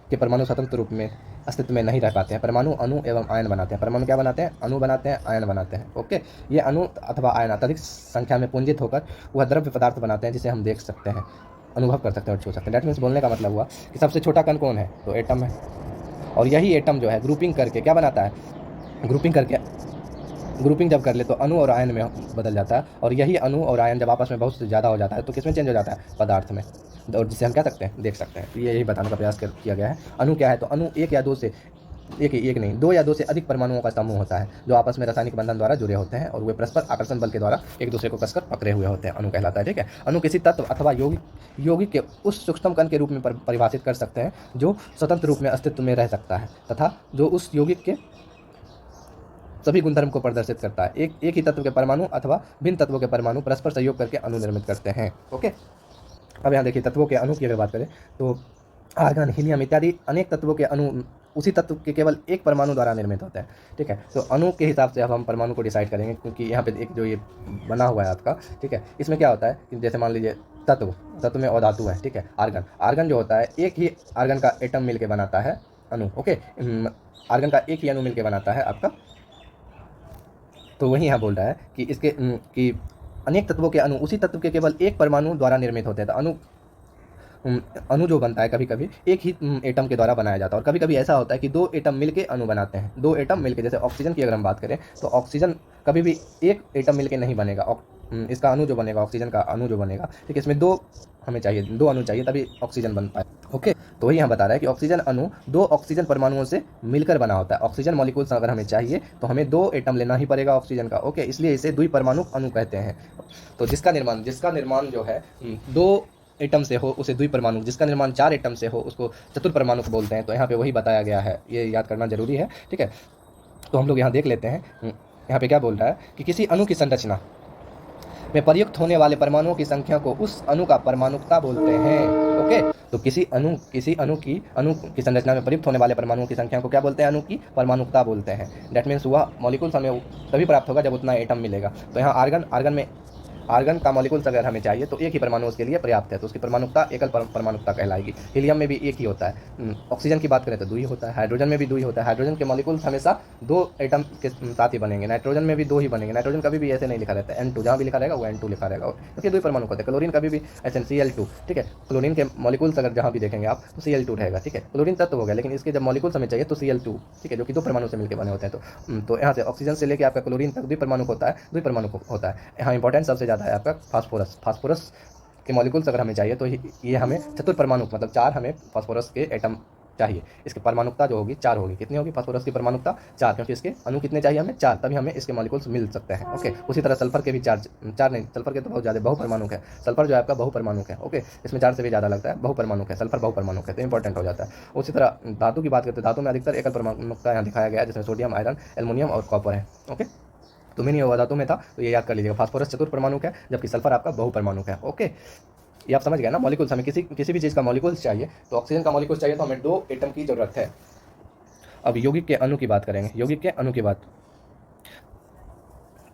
Speaker 1: के परमाणु स्वतंत्र रूप में अस्तित्व में नहीं रह पाते हैं। परमाणु अणु एवं आयन बनाते हैं। परमाणु क्या बनाते हैं? अणु बनाते हैं, आयन बनाते हैं। ओके, ये अणु अथवा आयन अत्यधिक संख्या में पुंजित होकर वह द्रव्य पदार्थ बनाते हैं जिसे हम देख सकते हैं, अनुभव कर सकते हैं और छू सकते हैं। दैट मीन्स बोलने का मतलब हुआ कि सबसे छोटा कण कौन है? तो एटम है। और यही एटम जो है ग्रुपिंग करके क्या बनाता है? ग्रुपिंग जब कर ले तो अणु और आयन में बदल जाता है, और यही अणु और आयन जब आपस में बहुत ज़्यादा हो जाता है तो किस में चेंज हो जाता है? पदार्थ में, और जिसे हम क्या सकते हैं? देख सकते हैं। तो यही बताने का प्रयास किया गया है। अणु क्या है? तो अणु एक नहीं, 2 या 2 से अधिक परमाणुओं का समूह होता है जो आपस में रासायनिक बंधन द्वारा जुड़े होते हैं और वे परस्पर आकर्षण बल के द्वारा एक दूसरे को कसकर पकड़े हुए होते हैं। अणु कहलाता है। ठीक है, अणु किसी तत्व अथवा यौगिक के उस सूक्ष्म कण के रूप में परिभाषित कर सकते हैं जो स्वतंत्र रूप में अस्तित्व में रह सकता है तथा जो उस यौगिक के सभी गुणधर्म को प्रदर्शित करता है। एक ही तत्व के परमाणु अथवा भिन्न तत्वों के परमाणु परस्पर सहयोग करके अणु निर्मित करते हैं। ओके, अब यहाँ देखिए तत्वों के अणु की अगर बात करें तो आर्गन, हीलियम इत्यादि अनेक तत्वों के अणु उसी तत्व के केवल एक परमाणु द्वारा निर्मित होते हैं। ठीक है, तो अणु के हिसाब से अब हम परमाणु को डिसाइड करेंगे, क्योंकि यहाँ पे एक जो ये बना हुआ है आपका, ठीक है, इसमें क्या होता है कि जैसे मान लीजिए तत्व में अधातु है। ठीक है, आर्गन जो होता है एक ही आर्गन का एटम मिल के बनाता है अणु। ओके, आर्गन का एक ही अणु मिल के बनाता है आपका। तो वही यहाँ बोल रहा है कि इसके कि अनेक तत्वों के अणु उसी तत्व के केवल एक परमाणु द्वारा निर्मित होते हैं। तो अणु जो बनता है कभी कभी एक ही एटम के द्वारा बनाया जाता है, और कभी कभी ऐसा होता है कि दो एटम मिलके अणु बनाते हैं, दो एटम मिलके। जैसे ऑक्सीजन की अगर हम बात करें तो ऑक्सीजन कभी भी एक एटम मिलके नहीं बनेगा, इसका अणु जो बनेगा, ऑक्सीजन का अणु जो बनेगा, ठीक है, इसमें दो हमें चाहिए, दो अणु चाहिए तभी ऑक्सीजन बन पाए। ओके, तो वही यहाँ बता रहा है कि ऑक्सीजन अणु दो ऑक्सीजन परमाणुओं से मिलकर बना होता है। ऑक्सीजन मॉलिक्यूल्स अगर हमें चाहिए तो हमें दो एटम लेना ही पड़ेगा ऑक्सीजन का। ओके, इसलिए इसे द्विपरमाणु अणु कहते हैं। तो जिसका निर्माण जो है दो एटम से हो उसे द्विपरमाणु, जिसका निर्माण चार एटम से हो उसको चतुर्परमाणु बोलते हैं। तो यहाँ पे वही बताया गया है, ये याद करना जरूरी है, ठीक है। तो हम लोग यहाँ देख लेते हैं, यहाँ पे क्या बोल रहा है कि किसी अणु की संरचना में प्रयुक्त होने वाले परमाणुओं की संख्या को उस अणु का परमाणुकता बोलते हैं। ओके, तो किसी अणु की संरचना में प्रयुक्त होने वाले परमाणुओं की संख्या को क्या बोलते हैं? अणु की परमाणुकता बोलते हैं। दैट मीन्स वह मॉलिक्यूल्स हमें तभी प्राप्त होगा जब उतना एटम मिलेगा। तो यहाँ आर्गन का मॉलिक्यूल्स अगर हमें चाहिए तो एक ही परमाणु उसके लिए पर्याप्त है, तो उसकी परमाणुकता एकल परमाणुकता कहलाएगी। हीलियम में भी एक ही होता है। ऑक्सीजन की बात करें तो दो ही होता है। हाइड्रोजन में भी दो ही होता है। हाइड्रोजन के मॉलिक्यूल्स हमेशा दो एटम के साथ ही बनेंगे। नाइट्रोजन में भी दो ही बनेंगे। नाइट्रोजन कभी भी ऐसे नहीं लिखा रहता है N2, जहाँ भी लिखा रहेगा वो N2 लिखा रहेगा, क्योंकि दो ही परमाणु होते हैं। क्लोरीन कभी भी Cl2, ठीक है, क्लोरीन के मॉलिक्यूल्स अगर जहाँ भी देखेंगे आप तो Cl2 रहेगा, ठीक है। क्लोरीन तत्व हो गया, लेकिन इसके जब मॉलिक्यूल्स हमें चाहिए तो Cl2, ठीक है, जो कि दो परमाणु से मिलकर बने होते हैं। तो यहाँ से ऑक्सीजन से लेकर आपका क्लोरीन तक द्विपरमाणु होता है। यहाँ इंपॉर्टेंट सबसे ज़्यादा है आपका फास्फोरस के मॉलिक्यूल्स अगर हमें चाहिए तो ये हमें चतुर्परमाणु, मतलब चार हमें फास्फोरस के एटम चाहिए। इसकी परमाणुकता जो होगी चार होगी। कितनी होगी फास्फोरस की परमाणुकता? चार, क्योंकि इसके अणु कितने चाहिए हमें? चार, तभी हमें इसके मॉलिक्यूल्स मिल सकते हैं। ओके, उसी तरह सल्फर के भी चार नहीं, सल्फर के तो बहुत ज़्यादा बहुपरमाणुक है। सल्फर जो है आपका बहुपरमाणुक है। ओके, इसमें चार से भी ज़्यादा लगता है, बहुपरमाणुक है, सल्फर बहुपरमाणुक है, तो इंपॉर्टेंट हो जाता है। उसी तरह धातु की बात करते हैं, धातु में अधिकतर एकल परमाणुकता यहाँ दिखाया गया है, जिसमें सोडियम, आयरन, एल्युमिनियम और कॉपर है। ओके, तो मैंने हुआ धातु में था, तो ये याद कर लीजिएगा, फास्फोरस चतुर्परमाणुक है जबकि सल्फर आपका बहुपरमाणुक है। ओके, ये आप समझ गए ना। मॉलिक्यूल्स हमें किसी भी चीज़ का मॉलिक्यूल्स चाहिए, तो ऑक्सीजन का मॉलिक्यूल्स चाहिए तो हमें दो एटम की जरूरत है। अब यौगिक के अणु की बात करेंगे। यौगिक के अणु की बात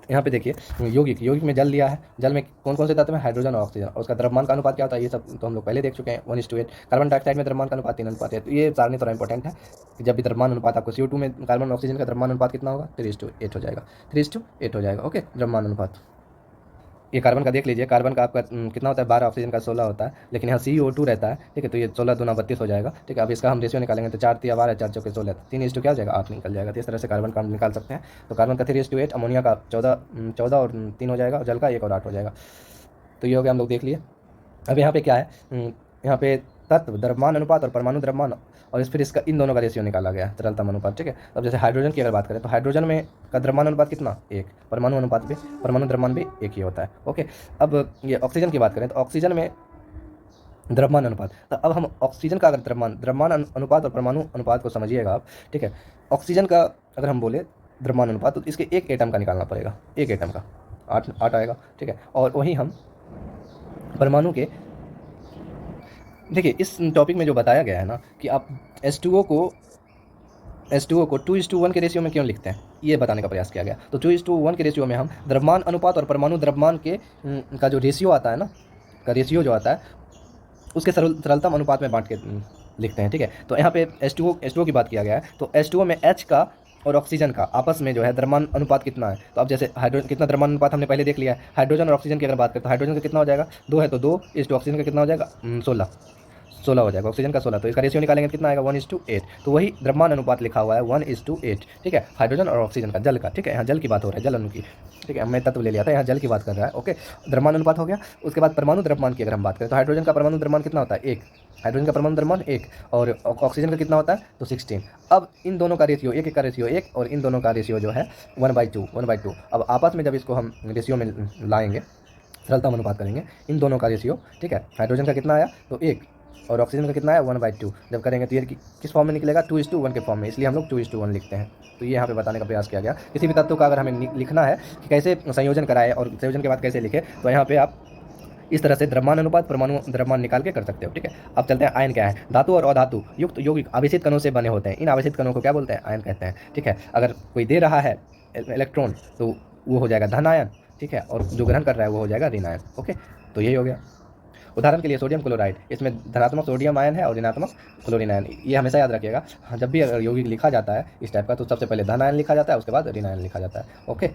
Speaker 1: यहाँ पे देखिए, यौगिक में जल लिया है। जल में कौन कौन से तत्व हैं? हाइड्रोजन और ऑक्सीजन। और उसका द्रव्यमान का अनुपात क्या होता है? ये सब तो हम लोग पहले देख चुके हैं, 1:8। कार्बन डाइऑक्साइड में द्रव्यमान का अनुपात 3 अनुपात है। तो ये सारणी थोड़ा इंपॉर्टेंट है कि जब भी द्रव्यमान अनुपात आपको CO2 में कार्बन और ऑक्सीजन का द्रव्यमान अनुपात कितना होगा? 3:8 हो जाएगा। 3:8 हो जाएगा। ओके, द्रव्यमान अनुपात। ये कार्बन का देख लीजिए, कार्बन का आपका कितना होता है? 12, ऑक्सीजन का 16 होता है, लेकिन यहाँ CO2 रहता है, ठीक है, तो ये 16 दूना 32 हो जाएगा, ठीक है। अब इसका हम रेशियो निकालेंगे तो 4 3 12, 4 चौके 16, 3:8 क्या हो जाएगा? 8 निकल जाएगा। तो इस तरह से कार्बन का हम निकाल सकते हैं। तो कार्बन का 3:8, अमोनिया का 14 और 3 हो जाएगा, और जल का 1 और 8 हो जाएगा। तो ये हो गया, हम लोग देख लिए। अब यहाँ पे क्या है? यहाँ पे तत्व द्रव्यमान अनुपात और परमाणु द्रव्यमान, और फिर इसका इन दोनों का रेशियो निकाला गया है, तरलता अनुपात, ठीक है। अब जैसे हाइड्रोजन की अगर बात करें तो हाइड्रोजन में का द्रव्यमान अनुपात कितना? 1। परमाणु द्रव्यमान भी 1 ही होता है। ओके, अब ये ऑक्सीजन की बात करें तो ऑक्सीजन में द्रव्यमान अनुपात, तो अब हम ऑक्सीजन का अगर द्रव्यमान अनुपात और परमाणु अनुपात को समझिएगा आप, ठीक है। ऑक्सीजन का अगर हम बोले द्रव्यमान अनुपात, तो इसके एक एटम का निकालना पड़ेगा, एक एटम का 8 आएगा, ठीक है। और वही हम परमाणु के, देखिए इस टॉपिक में जो बताया गया है ना कि आप H2O को 2:1 के रेशियो में क्यों लिखते हैं, ये बताने का प्रयास किया गया। तो 2:1 के रेशियो में हम द्रव्यमान अनुपात और परमाणु द्रव्यमान के का जो रेशियो आता है ना, का रेशियो जो आता है उसके सरलतम अनुपात में बांट के लिखते हैं, ठीक है। तो यहाँ पे H2O की बात किया गया है, तो H2O में H का और ऑक्सीजन का आपस में जो है द्रव्यमान अनुपात कितना है? तो अब जैसे हाइड्रोजन कितना द्रव्यमान अनुपात हमने पहले देख लिया है। हाइड्रोजन और ऑक्सीजन की अगर बात करें तो हाइड्रोजन का कितना हो जाएगा? 2 है तो 2, ऑक्सीजन का कितना हो जाएगा? 16 हो जाएगा, ऑक्सीजन का 16। तो इसका रेशियो निकालेंगे कितना आएगा? 1:8। तो वही द्रव्यमान अनुपात लिखा हुआ है 1:8, ठीक है, हाइड्रोजन और ऑक्सीजन का, जल का, ठीक है। यहाँ जल की बात हो रहा है, जल अणु की, ठीक है, मैं तत्व ले लिया था, यहाँ जल की बात कर रहा है। ओके, द्रव्यमान अनुपात हो गया। उसके बाद परमाणु द्रव्यमान की अगर हम बात करें तो हाइड्रोजन का परमाणु द्रव्यमान कितना होता है? 1। हाइड्रोजन का परमाणु द्रव्यमान 1, और ऑक्सीजन का कितना होता है? तो 16। अब इन दोनों का रेशियो, एक का रेशियो 1 और इन दोनों का रेशियो जो है 1/2। अब आपस में जब इसको हम रेशियो में लाएंगे, सरलता अनुपात करेंगे, इन दोनों का रेशियो, ठीक है, हाइड्रोजन का कितना आया? तो 1, और ऑक्सीजन का कितना है? 1/2। जब करेंगे तो ये किस फॉर्म में निकलेगा? 2:1 के फॉर्म में, इसलिए हम लोग 2:1 लिखते हैं। तो ये यहाँ पे बताने का प्रयास किया गया। किसी भी तत्व का अगर हमें लिखना है कि कैसे संयोजन कराए और संयोजन के बाद कैसे लिखे, तो यहाँ पे आप इस तरह से द्रव्यमान अनुपात परमाणु द्रव्यमान निकाल के कर सकते हो, ठीक है। अब चलते हैं आयन क्या है। धातु और अधातु युक्त यौगिक आवेशित कणों से बने होते हैं। इन आवेशित कणों को क्या बोलते हैं? आयन कहते हैं, ठीक है। अगर कोई दे रहा है इलेक्ट्रॉन तो वो हो जाएगा धन आयन, ठीक है, और जो ग्रहण कर रहा है वो हो जाएगा ऋण आयन। ओके, तो यही हो गया। उदाहरण के लिए सोडियम क्लोराइड, इसमें धनात्मक सोडियम आयन है और ऋणात्मक क्लोरीन आयन। ये हमेशा याद रखिएगा, जब भी अगर यौगिक लिखा जाता है इस टाइप का तो सबसे पहले धन आयन लिखा जाता है, उसके बाद ऋण आयन लिखा जाता है। ओके,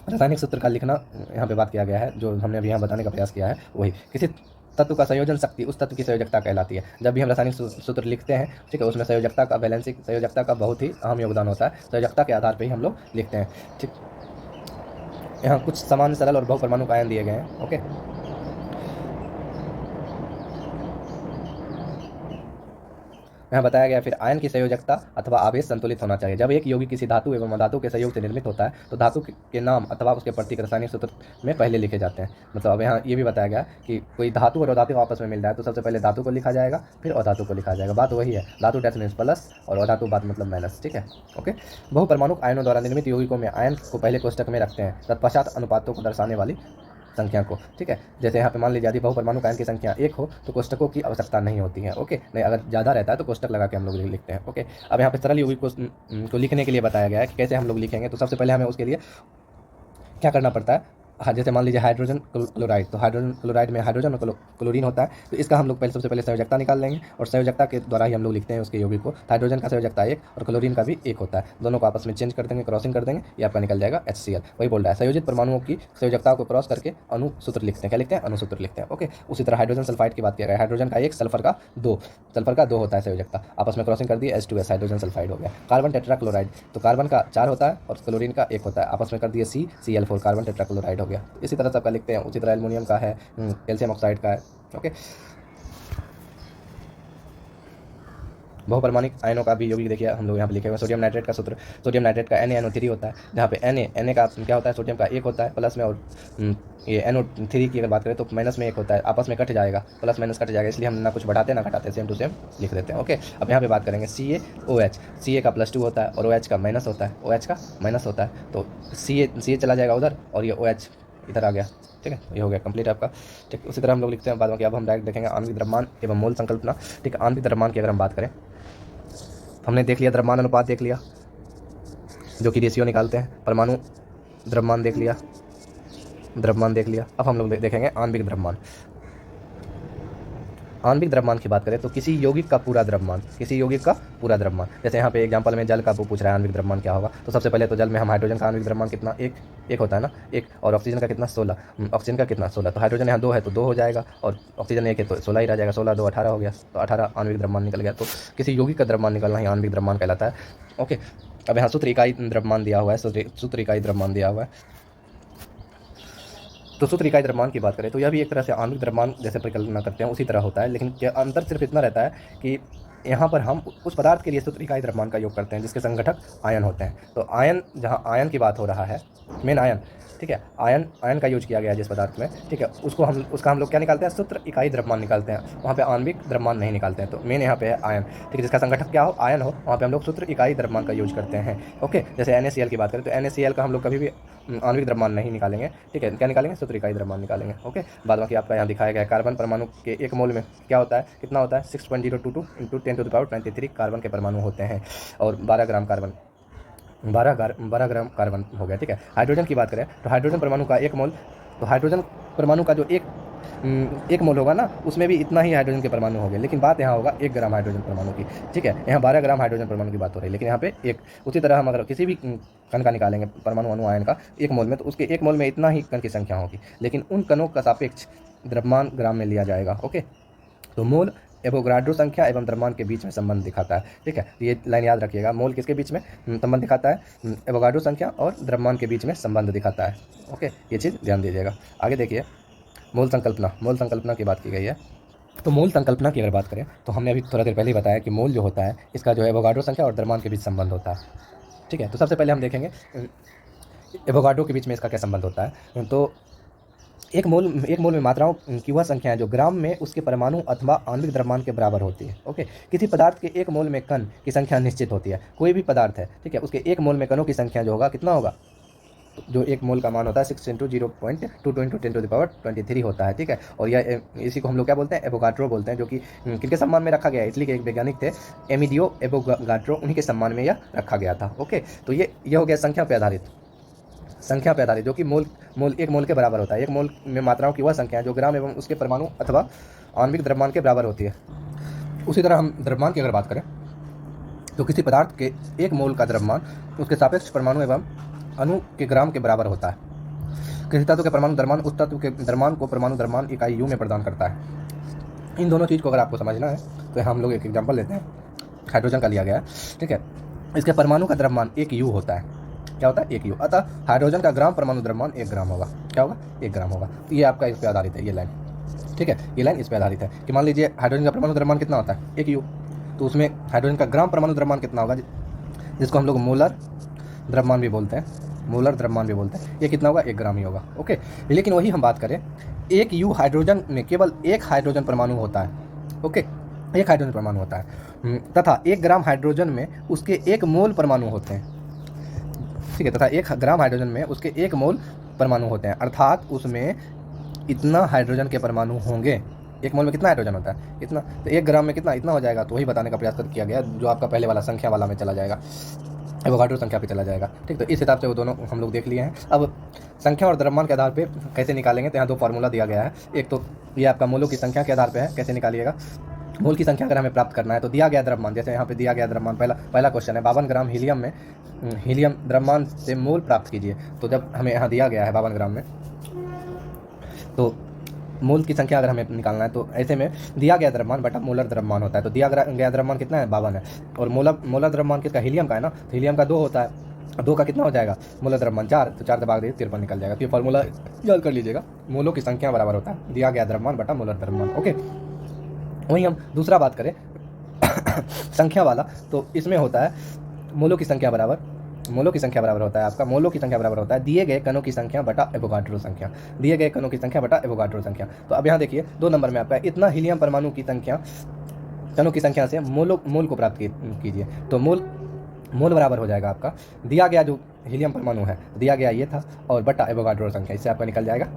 Speaker 1: रासायनिक सूत्र का लिखना यहाँ पे बात किया गया है, जो हमने अभी यहाँ बताने का प्रयास किया है वही। किसी तत्व का संयोजन शक्ति उस तत्व की संयोजकता कहलाती है। जब भी हम रासायनिक सूत्र लिखते हैं, ठीक है, उसमें संयोजकता का, बैलेंसिंग संयोजकता का बहुत ही अहम योगदान होता है। संयोजकता के आधार पर ही हम लोग लिखते हैं, ठीक। यहाँ कुछ सामान्य सरल और बहुपरमाणु आयन दिए गए हैं। ओके, यहाँ बताया गया फिर आयन की संयोजकता अथवा आवेश संतुलित होना चाहिए। जब एक यौगिक किसी धातु एवं अधातु के सहयोग से निर्मित होता है तो धातु के नाम अथवा उसके प्रतीक रासायनिक सूत्र में पहले लिखे जाते हैं। मतलब अब यहाँ ये भी बताया गया कि कोई धातु और अधातु आपस में मिल जाए तो सबसे पहले धातु को लिखा जाएगा, फिर अधातु को लिखा जाएगा। बात वही है, धातु डैश मीन्स प्लस और अधातु बात मतलब माइनस, ठीक है। ओके, बहुपरमाणु आयनों द्वारा निर्मित यौगिकों में आयन को पहले कोष्टक में रखते हैं, तत्पश्चात अनुपातों को दर्शाने वाली संख्या को, ठीक है। जैसे यहाँ पे मान लीजिए यदि बहुपरमाणु आयन की संख्या 1 हो तो कोष्टकों की आवश्यकता नहीं होती है। ओके, नहीं, अगर ज़्यादा रहता है तो कोष्टक लगा के हम लोग लिखते हैं। ओके, अब यहाँ पे सरल यौगिक को लिखने के लिए बताया गया है कि कैसे हम लोग लिखेंगे। तो सबसे पहले हमें उसके लिए क्या करना पड़ता है। हाँ, जैसे मान लीजिए हाइड्रोजन क्लोराइड, तो हाइड्रोजन क्लोराइड में हाइड्रोजन और क्लोरीन होता है, तो इसका हम लोग सबसे पहले संयोजकता निकाल लेंगे और संयोजकता के द्वारा ही हम लोग लिखते हैं उसके यौगिक को। हाइड्रोजन का संयोजकता 1 और क्लोरीन का भी 1 होता है, दोनों को आपस में चेंज कर देंगे, क्रॉसिंग कर देंगे, ये आपका निकल जाएगा HCl। वही बोल रहा है संयोजित परमाणुओं की संयोजकता को क्रॉस करके अणुसूत्र लिखते हैं। क्या लिखते हैं? अणुसूत्र लिखते हैं। ओके, उसी तरह हाइड्रोजन सल्फाइड की बात किया गया, हाइड्रोजन का 1, सल्फर का 2 होता है संयोजकता, आपस में क्रॉसिंग कर दिए H2S, हाइड्रोजन सल्फाइड हो गया। कार्बन टेट्राक्लोराइड, तो कार्बन का 4 होता है और क्लोरीन का 1 होता है, आपस में कर दिए CCl4, कार्बन टेट्राक्लोराइड हो गया। इसी तरह सबका लिखते हैं। उसी तरह एल्युमिनियम का है, कैल्शियम ऑक्साइड का है। ओके, बहुपरमाणिक आयनों का भी यौगिक देखिए हम लोग यहाँ पे लिखे हुए। सोडियम नाइट्रेट का सूत्र, सोडियम नाइट्रेट का NaNO3 होता है, जहाँ पे Na का क्या होता है, सोडियम का 1 होता है प्लस में, और ये NO3 की अगर बात करें तो माइनस में 1 होता है, आपस में कट जाएगा, प्लस माइनस कट जाएगा, इसलिए हम ना कुछ बढ़ाते ना घटाते, सेम टू सेम लिख देते हैं। ओके, अब यहाँ पे बात करेंगे CaOH, Ca का +2 होता है और OH का माइनस होता है, OH का माइनस होता है, तो Ca चला जाएगा उधर और ये OH इधर आ गया, ठीक है। ये हो गया कंप्लीट आपका, ठीक। उसी तरह हम लोग लिखते हैं बाद में कि अब हम डायरेक्ट देखेंगे आणविक द्रव्यमान एवं मोल संकल्पना, ठीक। आणविक द्रव्यमान की अगर हम बात करें, हमने देख लिया द्रव्यमान अनुपात देख लिया जो कि रेशियो निकालते हैं, परमाणु द्रव्यमान देख लिया, अब हम लोग देखेंगे आणविक द्रव्यमान। आणविक द्रव्यमान की बात करें तो किसी यौगिक का पूरा द्रव्यमान, जैसे यहाँ पे एग्जांपल में जल का वो पूछ रहा है आणविक द्रव्यमान क्या होगा, तो सबसे पहले तो जल में हम हाइड्रोजन का आणविक द्रव्यमान कितना, एक होता है ना, 1, और ऑक्सीजन का कितना 16, ऑक्सीजन का कितना 16, तो हाइड्रोजन यहाँ 2 है तो 2 हो जाएगा, और ऑक्सीजन 1 है तो 16 ही रह जाएगा, 16 2 18 हो गया, तो 18 आणविक द्रव्यमान निकल गया। तो किसी यौगिक का द्रव्यमान निकलना ही आणविक द्रव्यमान कहलाता है। ओके, अब यहाँ सूत्र इकाई द्रव्यमान दिया हुआ है, सूत्र इकाई द्रव्यमान दिया हुआ है। तो सूत्र इकाई द्रव्यमान की बात करें तो यह भी एक तरह से आणविक द्रव्यमान जैसे परिकल्पना करते हैं उसी तरह होता है, लेकिन क्या अंतर सिर्फ इतना रहता है कि यहाँ पर हम उस पदार्थ के लिए सूत्र इकाई द्रव्यमान का योग करते हैं जिसके संगठक आयन होते हैं। तो आयन, जहाँ आयन की बात हो रहा है, मेन आयन, ठीक है, आयन का यूज किया गया है जिस पदार्थ में, ठीक है, उसका हम लोग क्या निकालते हैं, सूत्र इकाई द्रव्यमान निकालते हैं, वहाँ पे आणविक द्रव्यमान नहीं निकालते हैं। तो मेन यहाँ पे है आयन, ठीक है, जिसका संगठक क्या हो, आयन हो, वहाँ पे हम लोग सूत्र इकाई द्रव्यमान का यूज करते हैं। ओके, जैसे NaCl की बात करें तो NaCl का हम लोग कभी भी आणविक द्रव्यमान नहीं निकालेंगे, ठीक है, क्या निकालेंगे, सूत्र इकाई द्रव्यमान निकालेंगे। ओके, बाद बाकी आपका यहाँ दिखाया गया है कार्बन परमाणु के 1 मोल में क्या होता है, कितना होता है, 6.022 × 10⁻93 कार्बन के परमाणु होते हैं और 12 ग्राम कार्बन हो गया, ठीक है। हाइड्रोजन की बात करें तो हाइड्रोजन परमाणु का 1 मोल, तो हाइड्रोजन परमाणु का जो एक मोल होगा ना, उसमें भी इतना ही हाइड्रोजन के परमाणु हो गए, लेकिन बात यहाँ होगा 1 ग्राम हाइड्रोजन परमाणु की, ठीक है। यहाँ 12 ग्राम हाइड्रोजन परमाणु की बात हो रही है, लेकिन यहाँ पे 1। उसी तरह हम अगर किसी भी कण का निकालेंगे परमाणु अणु आयन का 1 मोल में, तो उसके 1 मोल में इतना ही कण की संख्या होगी, लेकिन उन कणों का सापेक्ष द्रव्यमान ग्राम में लिया जाएगा। ओके, तो मोल एवोगाड्रो संख्या एवं द्रव्यमान के बीच में संबंध दिखाता है, ठीक है। ये लाइन याद रखिएगा, मोल किसके बीच में संबंध दिखाता है, एवोगाड्रो संख्या और द्रव्यमान के बीच में संबंध दिखाता है। ओके, ये चीज़ ध्यान दीजिएगा। आगे देखिए मोल संकल्पना की बात की गई है। तो मोल संकल्पना की अगर बात करें तो हमने अभी थोड़ा देर पहले ही बताया कि मोल जो होता है इसका जो है एवोगाड्रो संख्या और द्रव्यमान के बीच संबंध होता है, ठीक है। तो सबसे पहले हम देखेंगे एवोगाड्रो के बीच में इसका क्या संबंध होता है। तो एक मोल में मात्राओं की वह संख्या है जो ग्राम में उसके परमाणु अथवा आणविक द्रव्यमान के बराबर होती है। ओके, किसी पदार्थ के 1 मोल में कण की संख्या निश्चित होती है, कोई भी पदार्थ है, ठीक है, उसके 1 मोल में कणों की संख्या जो होगा कितना होगा, जो 1 मोल का मान होता है 6 × 0.22 × 10⁻23 होता है, ठीक है। और यह इसी को हम लोग क्या बोलते हैं, एवोगाड्रो बोलते हैं, जो कि किनके सम्मान में रखा गया है, इसलिए कि एक वैज्ञानिक थे एमिडियो एवोगाड्रो, उन्हीं के सम्मान में यह रखा गया था। ओके, तो ये हो गया संख्या पे आधारित, जो कि एक मोल के बराबर होता है। 1 मोल में मात्राओं की वह संख्या है जो ग्राम एवं उसके परमाणु अथवा आणविक द्रव्यमान के बराबर होती है। उसी तरह हम द्रव्यमान की अगर बात करें तो किसी पदार्थ के 1 मोल का द्रव्यमान उसके सापेक्ष परमाणु एवं अणु के ग्राम के बराबर होता है। किसी तत्व के परमाणु द्रव्यमान उस तत्व के द्रव्यमान को परमाणु द्रव्यमान इकाई U में प्रदान करता है। इन दोनों चीज़ को अगर आपको समझना है तो हम लोग एक एग्जाम्पल लेते हैं, हाइड्रोजन का लिया गया है, ठीक है। इसके परमाणु का द्रव्यमान 1 U होता है। क्या होता है? 1 U। अतः हाइड्रोजन का ग्राम परमाणु द्रव्यमान 1 ग्राम होगा। क्या होगा? 1 ग्राम होगा। तो ये आपका इस पर आधारित है, ये लाइन, ठीक है। ये लाइन इस पर आधारित है कि मान लीजिए हाइड्रोजन का परमाणु द्रव्यमान कितना होता है? 1 U। तो उसमें हाइड्रोजन का ग्राम परमाणु द्रव्यमान कितना होगा, जिसको हम लोग मोलर द्रव्यमान भी बोलते हैं, मोलर द्रव्यमान भी बोलते हैं, ये कितना होगा? 1 ग्राम ही होगा। ओके, लेकिन वही हम बात करें, 1 U हाइड्रोजन में केवल एक हाइड्रोजन परमाणु होता है। ओके, एक हाइड्रोजन परमाणु होता है तथा 1 ग्राम हाइड्रोजन में उसके 1 मोल परमाणु होते हैं, ठीक है। तथा 1 ग्राम हाइड्रोजन में उसके 1 मोल परमाणु होते हैं, अर्थात उसमें इतना हाइड्रोजन के परमाणु होंगे। 1 मोल में कितना हाइड्रोजन होता है? इतना। तो 1 ग्राम में कितना? इतना हो जाएगा। तो वही बताने का प्रयास किया गया जो आपका पहले वाला संख्या वाला में चला जाएगा, एवोगाड्रो संख्या पे चला जाएगा, ठीक। तो इस हिसाब से वो दोनों हम लोग देख लिए हैं। अब संख्या और द्रव्यमान के आधार पे कैसे निकालेंगे, तो यहाँ 2 फार्मूला दिया गया है। एक तो ये आपका मोलों की संख्या के आधार पे है, कैसे निकालिएगा। मोल की संख्या अगर हमें प्राप्त करना है तो दिया गया द्रव्यमान, जैसे यहाँ पे दिया गया द्रव्यमान, पहला क्वेश्चन है 52 ग्राम हीलियम में, हीलियम द्रव्यमान से मोल प्राप्त कीजिए। तो जब हमें यहाँ दिया गया है 52 ग्राम में, तो मोल की संख्या अगर हमें निकालना है तो ऐसे में दिया गया द्रव्यमान बटा मोलर द्रव्यमान होता है। तो दिया गया द्रव्यमान कितना है? 52 है। और मोलर द्रव्यमान किसका? हीलियम का है ना। तो हीलियम का 2 होता है, 2 का कितना हो जाएगा? मोलर द्रव्यमान 4, तो 4 दबा दे 53 निकल जाएगा। तो ये फॉर्मूला याद कर लीजिएगा, मोलों की संख्या बराबर होता है दिया गया द्रव्यमान बटा मोलर द्रव्यमान। ओके, वहीं हम दूसरा बात करें संख्या वाला, तो इसमें होता है मोलों की संख्या बराबर होता है आपका, मोलों की संख्या बराबर होता है दिए गए कणों की संख्या बटा एवोगाड्रो संख्या, दिए गए कणों की संख्या बटा एवोगाड्रो संख्या। तो अब यहाँ देखिए 2 नंबर में आपका इतना हीलियम परमाणु की संख्या कणों की संख्या से मोल को प्राप्त कीजिए। तो मोल बराबर हो जाएगा आपका दिया गया जो हीलियम परमाणु है, दिया गया ये था, और बटा एवोगाड्रो संख्या, इससे आपका निकल जाएगा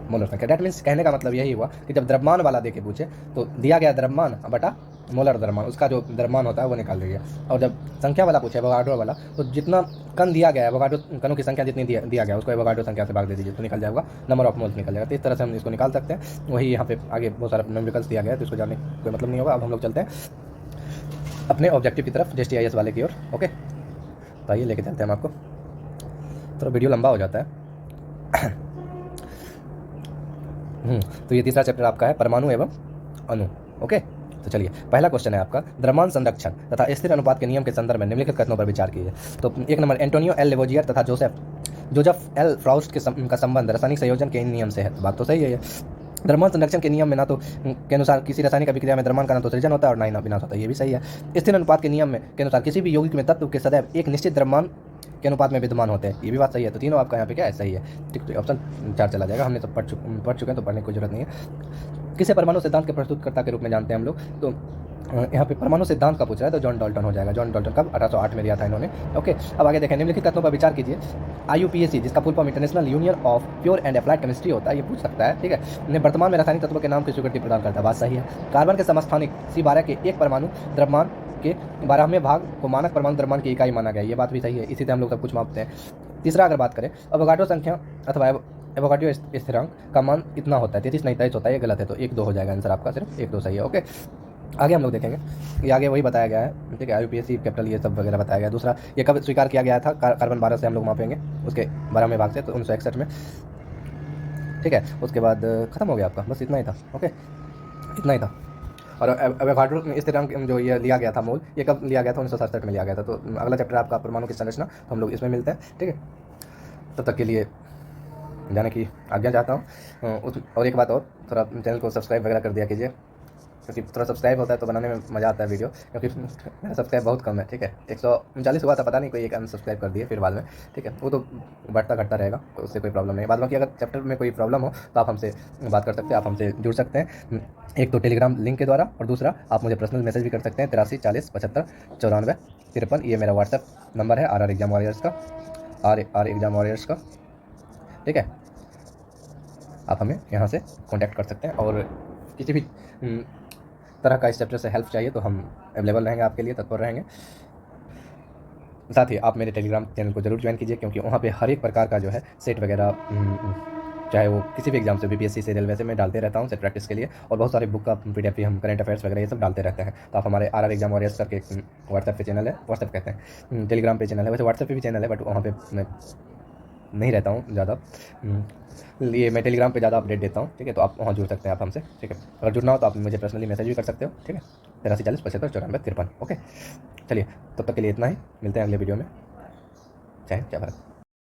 Speaker 1: मोलर संख्या। दैट मीन्स कहने का मतलब यही हुआ कि जब द्रव्यमान वाला देके पूछे तो दिया गया द्रव्यमान बटा मोलर द्रव्यमान, उसका जो द्रव्यमान होता है वो निकाल लीजिए। और जब संख्या वाला पूछे एवोगाड्रो वाला, तो जितना कण दिया गया है, एवोगाड्रो कणों की संख्या जितनी दिया गया उसको एवोगाड्रो संख्या से भाग दे दीजिए, तो निकल जाएगा नंबर ऑफ मोल्स निकल जाएगा। तो इस तरह से हम इसको निकाल सकते हैं। वही यहाँ पे आगे बहुत सारा न्यूमेरिकल्स दिया गया है, तो इसको जानने कोई मतलब नहीं होगा। अब हम लोग चलते हैं अपने ऑब्जेक्टिव की तरफ, JSTIS वाले की ओर। ओके, तो आइए लेके चलते हैं हम आपको, थोड़ा वीडियो लंबा हो जाता है। तो ये तीसरा चैप्टर आपका है परमाणु एवं अणु। ओके, तो चलिए पहला क्वेश्चन है आपका, द्रव्यमान संरक्षण तथा स्थिर अनुपात के नियम के संदर्भ में निम्नलिखित कथनों पर विचार कीजिए। तो 1 नंबर, एंटोनियो एल लेवोजियर तथा जोसेफ एल फ्राउस्ट का संबंध रासायनिक संयोजन के इन नियम से है। तो बात तो सही है ये। द्रव्यमान संरक्षण के नियम में ना तो के अनुसार किसी रासायनिक अभिक्रिया में द्रव्यमान का ना तो सृजन होता है और ना ही विनाश होता है, ये भी सही है। स्थिर अनुपात के नियम में के अनुसार किसी भी यौगिक में तत्व के सदैव एक निश्चित द्रव्यमान के अनुपात में विद्यमान होते हैं, ये भी बात सही है। तो तीनों आपका यहाँ पे क्या है? सही है, ठीक। तो ऑप्शन 4 चला जाएगा। हमने तो पढ़ चुके हैं, तो पढ़ने की कोई जरूरत नहीं है। किसे परमाणु सिद्धांत के प्रस्तुतकर्ता के रूप में जानते हैं हम लोग? तो यहाँ पे परमाणु सिद्धांत का पूछ रहा है, तो जॉन डाल्टन हो जाएगा। जॉन डाल्टन कब? 1808 में दिया था इन्होंने। ओके, अब आगे देखें, निम्नलिखित तत्वों पर विचार कीजिए। IUPAC, जिसका full form international union of pure and applied chemistry होता है, ये पूछ सकता है, ठीक है। उन्हें वर्तमान में रासायनिक तत्वों के नाम की स्वीकृति प्रदान करता है, बात सही है। कार्बन के समस्थानिक C12 के एक परमाणु द्रव्यमान के 12वें भाग को मानक परमाणु द्रव्यमान की इकाई माना गया, ये बात भी सही है। इसी से हम लोग सब कुछ मापते हैं। तीसरा अगर बात करें, एवोगाड्रो संख्या अथवा एवोगाड्रो स्थिरांक का मान इतना होता है, 33 नहीं 23 होता है, ये गलत है। तो 1-2 हो जाएगा आंसर आपका, सिर्फ 1-2 सही है। ओके, आगे हम लोग देखेंगे, ये आगे वही बताया गया है, ठीक है। IUPAC कैपिटल ये सब वगैरह बताया गया है। दूसरा, ये कब स्वीकार किया गया था? कार्बन 12 से हम लोग मापेंगे, उसके 12वें भाग से, तो 1961 में, ठीक है। उसके बाद खत्म हो गया आपका, बस इतना ही था। ओके, इतना ही था। और एवोगाड्रो स्थिरांक जो ये लिया गया था मोल, ये कब लिया गया था? 1967 में लिया गया था। तो अगला चैप्टर आपका परमाणु की संरचना, तो हम लोग इसमें मिलते हैं, ठीक है। तब तक के लिए जाने की आज्ञा चाहता हूँ। और एक बात और, थोड़ा चैनल को सब्सक्राइब वगैरह कर दिया कीजिए, क्योंकि थोड़ा सब्सक्राइब होता है तो बनाने में मज़ा आता है वीडियो, क्योंकि मेरा सब्सक्राइब बहुत कम है, ठीक है। 139 हुआ था, पता नहीं कोई एक अनसब्सक्राइब कर दिए फिर बाद में, ठीक है। वो तो बढ़ता घटता रहेगा, तो उससे कोई प्रॉब्लम नहीं है। बाद बाकी अगर चैप्टर में कोई प्रॉब्लम हो तो आप हमसे बात कर सकते हैं, आप हमसे जुड़ सकते हैं, एक तो टेलीग्राम लिंक के द्वारा, और दूसरा आप मुझे पर्सनल मैसेज भी कर सकते हैं। 83 40 75 94 53, ये मेरा व्हाट्सएप नंबर है, RR एग्जाम वॉरियर्स का, RR एग्जाम वॉरियर्स का, ठीक है। आप हमें यहाँ से कॉन्टैक्ट कर सकते हैं, और किसी भी तरह का इस चैप्टर से हेल्प चाहिए तो हम अवेलेबल रहेंगे, आपके लिए तत्पर रहेंगे। साथ ही आप मेरे टेलीग्राम चैनल को जरूर ज्वाइन कीजिए, क्योंकि वहाँ पे हर एक प्रकार का जो है सेट वगैरह, चाहे वो किसी भी एग्जाम से, BPSC से, रेलवे से, मैं डालते रहता हूँ सेट प्रैक्टिस के लिए। और बहुत सारे बुक का PDF भी हम, करंट अफेयर्स वगैरह ये सब डालते रहते हैं। तो आप हमारे RR एग्जाम वॉरियर्स करके व्हाट्सएप पे चैनल है, व्हाट्सएप कहते हैं, टेलीग्राम पे चैनल है, वैसे व्हाट्सएप पे भी चैनल है, बट वहाँ पे मैं नहीं रहता हूँ ज़्यादा, ये मैं टेलीग्राम पे ज़्यादा अपडेट देता हूँ, ठीक है। तो आप वहाँ जुड़ सकते हैं आप हमसे, ठीक है। अगर जुड़ना हो तो आप मुझे पर्सनली मैसेज भी कर सकते हो, ठीक है। 83 40 75 94 53, ओके। चलिए, तब तक के लिए इतना ही, मिलते हैं अगले वीडियो में। जय हिंद, जय भारत।